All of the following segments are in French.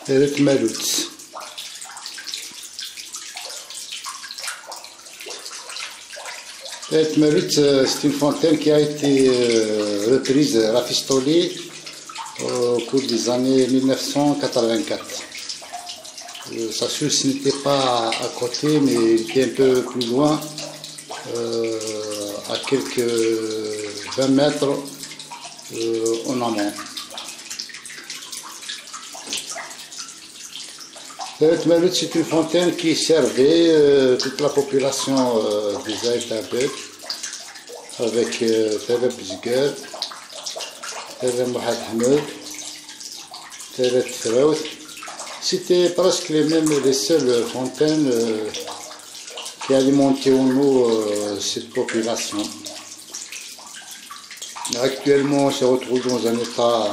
Teret Malout. Teret Malout, c'est une fontaine qui a été reprise, rafistolée au cours des années 1984. Sa source n'était pas à côté, mais il était un peu plus loin, à quelques 20 mètres en amont. Teret Malout, c'est une fontaine qui servait toute la population des Aït Abed, avec Teret Bzgar, Teret Mohamed Ahmed, Teret Feraout. C'était presque les seules fontaines qui alimentaient en eau cette population. Actuellement, on se retrouve dans un état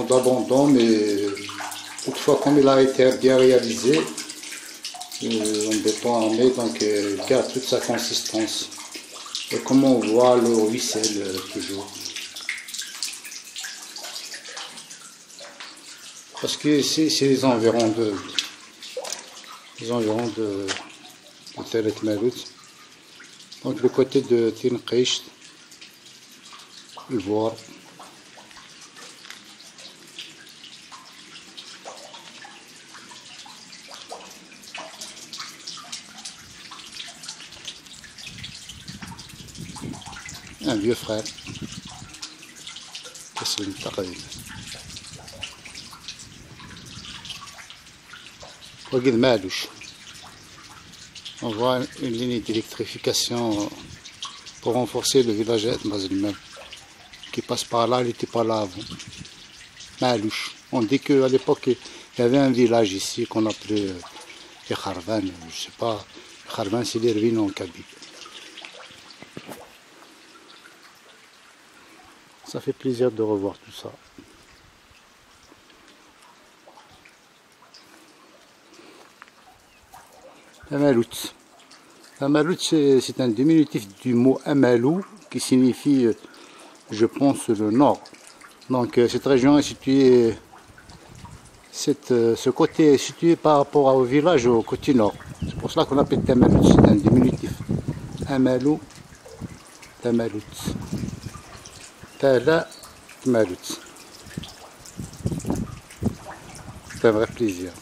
d'abandon, mais toutefois, comme il a été bien réalisé, en béton armé, donc il garde toute sa consistance. Et comme on voit, l'eau ruisselle toujours. Parce que c'est les environs de Teret Malout. Donc le côté de Tinqisht, Ivoire. Un vieux frère. Taslim Taqaïd. Wagid Malouch. On voit une ligne d'électrification pour renforcer le village d'Mazlimel qui passe par là, il n'était pas là avant. Malouch. On dit qu'à l'époque, il y avait un village ici qu'on appelait les Kharvan. Je ne sais pas, Kharvan c'est les ruines en Kabylie. Ça fait plaisir de revoir tout ça. Amalout. Amalout, c'est un diminutif du mot Amalou qui signifie, je pense, le nord. Donc cette région est située, ce côté est situé par rapport au village au côté nord. C'est pour cela qu'on appelle Amalout, c'est un diminutif. Amalou, Amalout. Tala Malout. C'est un vrai plaisir.